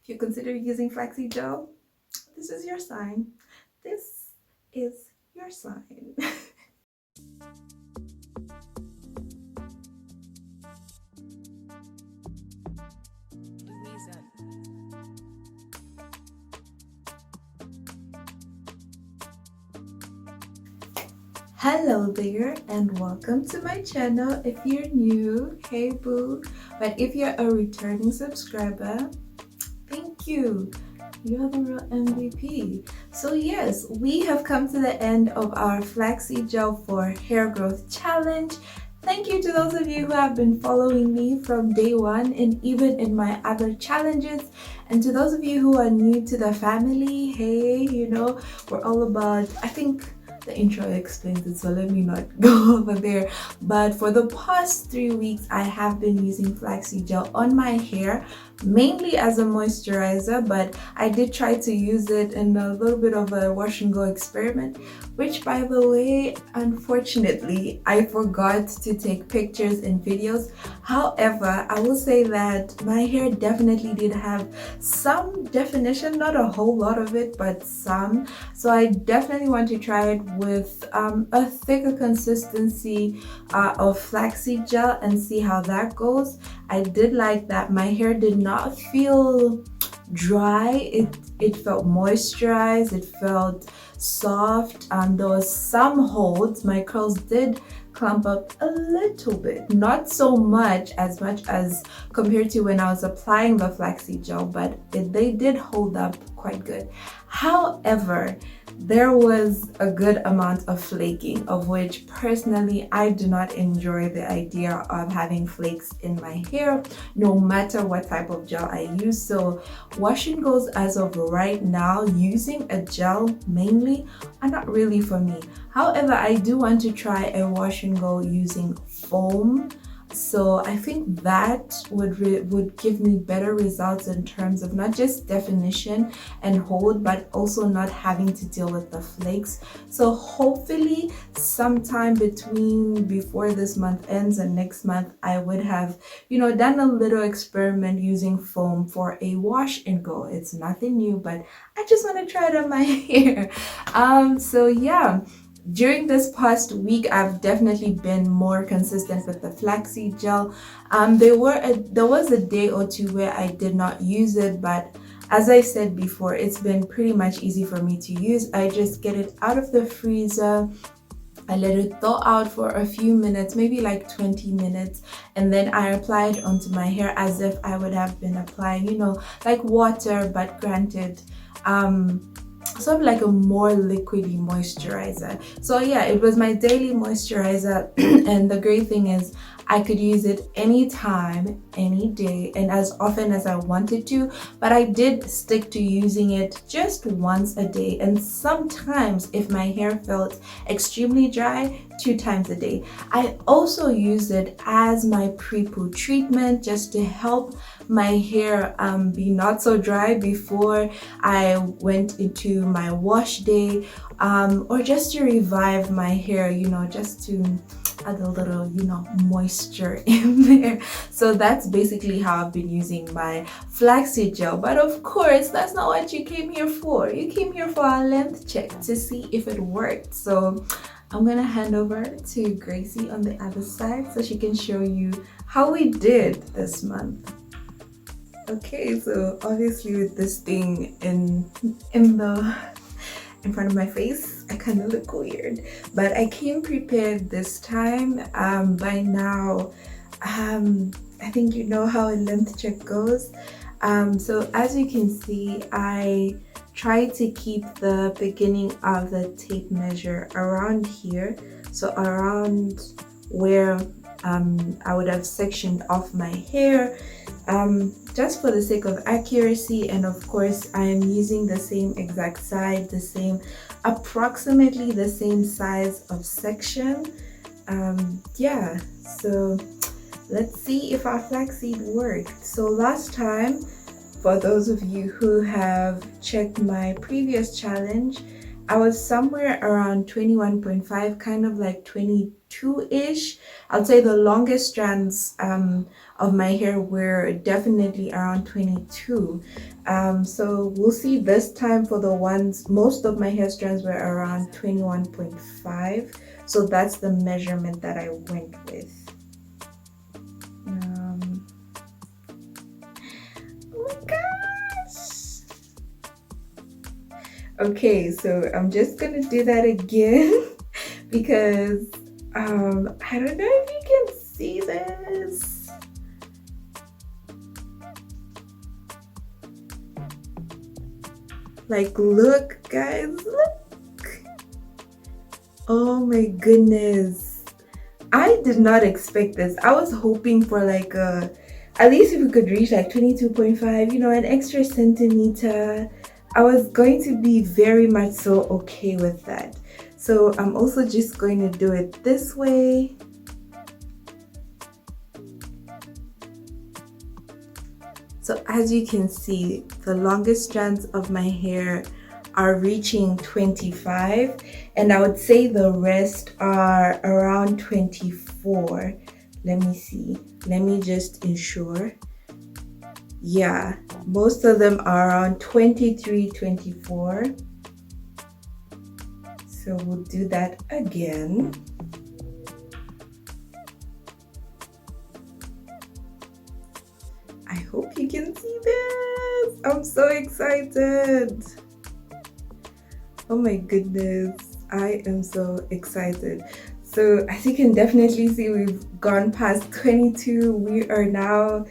if you consider using flaxseed gel, this is your sign. This is your sign. Hello there and welcome to my channel. If you're new, hey boo, but if you're a returning subscriber, thank you. You're the real MVP. So yes, we have come to the end of our flaxseed gel for hair growth challenge. Thank you to those of you who have been following me from day one and even in my other challenges. And to those of you who are new to the family, hey, we're all about, I think the intro explains it, so let me not go over there. But for the past 3 weeks, I have been using flaxseed gel on my hair, mainly as a moisturizer, but I did try to use it in a little bit of a wash and go experiment, which, by the way, unfortunately, I forgot to take pictures and videos. However, I will say that my hair definitely did have some definition, not a whole lot of it, but some. So I definitely want to try it with a thicker consistency of flaxseed gel and see how that goes. I did like that my hair did not feel dry. It felt moisturized, it felt soft. There was some holds. My curls did clump up a little bit, not so much as compared to when I was applying the flaxseed gel, but they did hold up quite good. However, there was a good amount of flaking, of which personally I do not enjoy the idea of having flakes in my hair, no matter what type of gel I use. So wash and goes as of right now, using a gel mainly, are not really for me. However, I do want to try a wash and go using foam. So I think that would give me better results in terms of not just definition and hold, but also not having to deal with the flakes. So hopefully sometime before this month ends and next month, I would have, done a little experiment using foam for a wash and go. It's nothing new, but I just want to try it on my hair. So yeah. During this past week, I've definitely been more consistent with the flaxseed gel. There was a day or two where I did not use it, but as I said before, it's been pretty much easy for me to use. I just get it out of the freezer, I let it thaw out for a few minutes, maybe like 20 minutes, and then I apply it onto my hair as if I would have been applying, like water, but granted, sort of like a more liquidy moisturizer. So yeah, it was my daily moisturizer and the great thing is I could use it anytime, any day, and as often as I wanted to, but I did stick to using it just once a day, and sometimes if my hair felt extremely dry, 2 times a day. I also use it as my pre-poo treatment just to help my hair be not so dry before I went into my wash day, or just to revive my hair, just to add a little, moisture in there. So that's basically how I've been using my flaxseed gel. But of course, that's not what you came here for. You came here for a length check to see if it worked. So I'm gonna hand over to Gracie on the other side so she can show you how we did this month. Okay, so obviously with this thing in front of my face, I kind of look weird, but I came prepared this time. By now, I think you know how a length check goes. So as you can see, I try to keep the beginning of the tape measure around here, so around where I would have sectioned off my hair, just for the sake of accuracy. And of course, I am using the same exact side, approximately the same size of section. Yeah, so let's see if our flaxseed worked. So last time, for those of you who have checked my previous challenge, I was somewhere around 21.5, kind of like 22 22-ish. I'd say the longest strands of my hair were definitely around 22. So we'll see this time for the ones, most of my hair strands were around 21.5. So that's the measurement that I went with. Oh my gosh. Okay, so I'm just gonna do that again because I don't know if you can see this. Like, look guys, look. Oh my goodness, I did not expect this. I was hoping for like at least if we could reach like 22.5, you know, an extra centimeter. I was going to be very much so okay with that. So I'm also just going to do it this way. So as you can see, the longest strands of my hair are reaching 25, and I would say the rest are around 24. Let me see. Let me just ensure. Yeah, most of them are around 23, 24. So we'll do that again. I hope you can see this. I'm so excited. Oh my goodness, I am so excited. So as you can definitely see, we've gone past 22. We are now,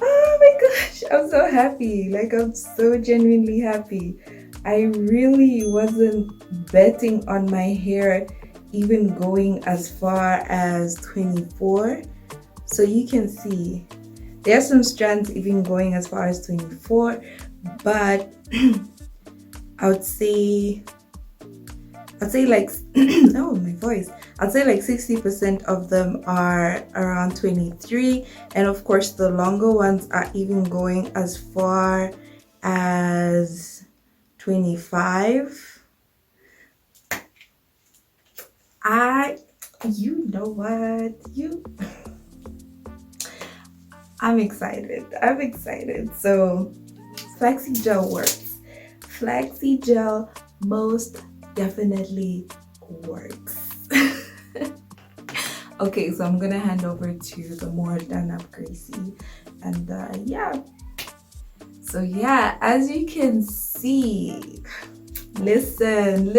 oh my gosh, I'm so happy. Like, I'm so genuinely happy. I really wasn't betting on my hair even going as far as 24. So you can see there are some strands even going as far as 24, but I would say like oh my voice, I'd say like 60% of them are around 23, and of course the longer ones are even going as far as 25. You know what, I'm excited. So flaxseed gel works. Flaxseed gel most definitely works. Okay, so I'm gonna hand over to the more done up Gracie, and yeah. So yeah, as you can see, listen,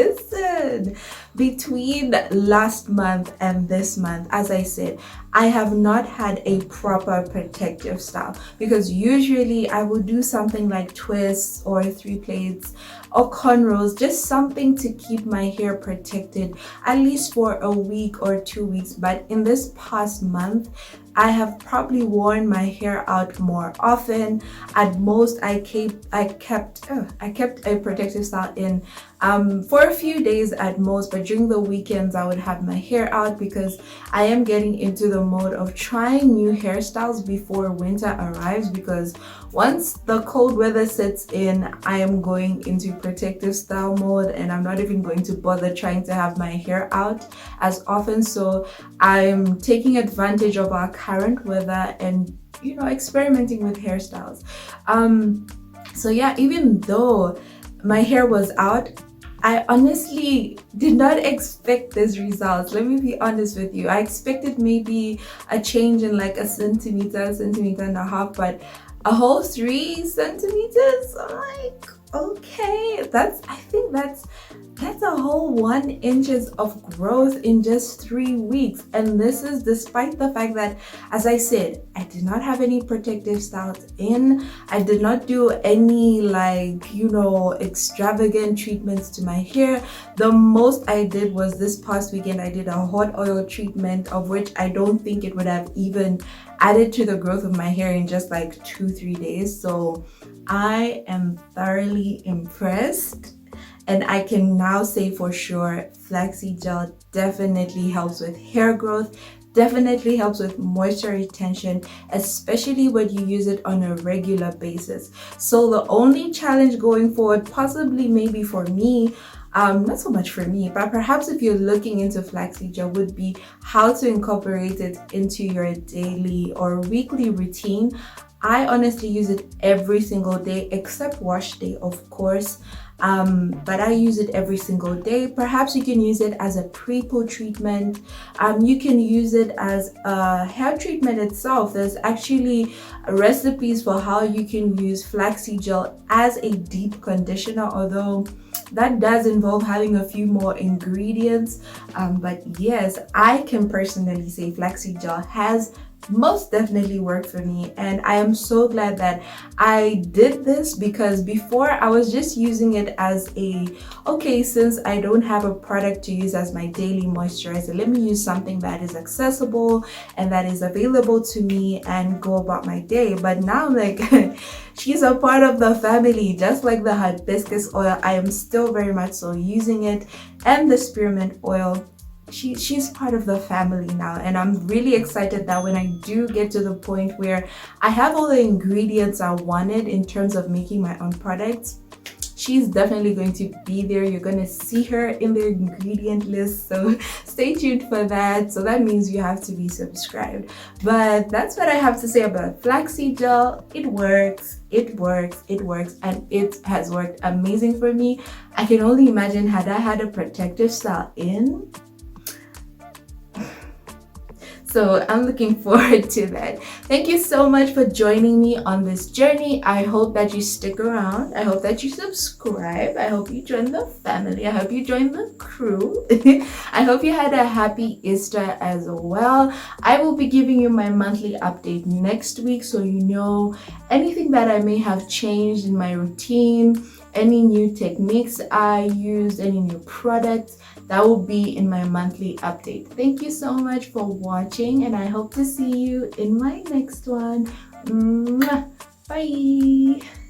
between last month and this month, as I said, I have not had a proper protective style, because usually I would do something like twists or 3 plaits or cornrows, just something to keep my hair protected at least for a week or 2 weeks. But in this past month, I have probably worn my hair out more often. At most, I kept a protective style in for a few days at most, but during the weekends I would have my hair out because I am getting into the mode of trying new hairstyles before winter arrives, because once the cold weather sets in, I am going into protective style mode, and I'm not even going to bother trying to have my hair out as often. So I'm taking advantage of our current weather and, you know, experimenting with hairstyles. So yeah, even though my hair was out, I honestly did not expect this result. Let me be honest with you. I expected maybe a change in like a centimeter and a half, but a whole 3 centimeters. I'm like, okay, I think that's a whole 1 inches of growth in just 3 weeks. And this is despite the fact that, as I said, I did not have any protective styles in. I did not do any, like, you know, extravagant treatments to my hair. The most I did was this past weekend, I did a hot oil treatment, of which I don't think it would have even added to the growth of my hair in just like 2-3 days. So I am thoroughly impressed. And I can now say for sure, flaxseed gel definitely helps with hair growth, definitely helps with moisture retention, especially when you use it on a regular basis. So the only challenge going forward, possibly maybe for me, not so much for me, but perhaps if you're looking into flaxseed gel, would be how to incorporate it into your daily or weekly routine. I honestly use it every single day except wash day, of course. But I use it every single day. Perhaps you can use it as a pre-poo treatment. You can use it as a hair treatment itself. There's actually recipes for how you can use flaxseed gel as a deep conditioner, although that does involve having a few more ingredients. But yes, I can personally say flaxseed gel has most definitely worked for me, and I am so glad that I did this, because before I was just using it as okay, since I don't have a product to use as my daily moisturizer, let me use something that is accessible and that is available to me and go about my day. But now, like, she's a part of the family, just like the hibiscus oil. I am still very much so using it, and the spearmint oil. She's part of the family now, and I'm really excited that when I do get to the point where I have all the ingredients I wanted in terms of making my own products, she's definitely going to be there. You're going to see her in the ingredient list, so stay tuned for that. So that means you have to be subscribed. But that's what I have to say about flaxseed gel. It works, it works, it works, and it has worked amazing for me. I can only imagine had I had a protective style in. So I'm looking forward to that. Thank you so much for joining me on this journey. I hope that you stick around. I hope that you subscribe. I hope you join the family. I hope you join the crew. I hope you had a happy Easter as well. I will be giving you my monthly update next week, so you know anything that I may have changed in my routine, any new techniques I used, any new products. That will be in my monthly update. Thank you so much for watching, and I hope to see you in my next one. Mwah! Bye!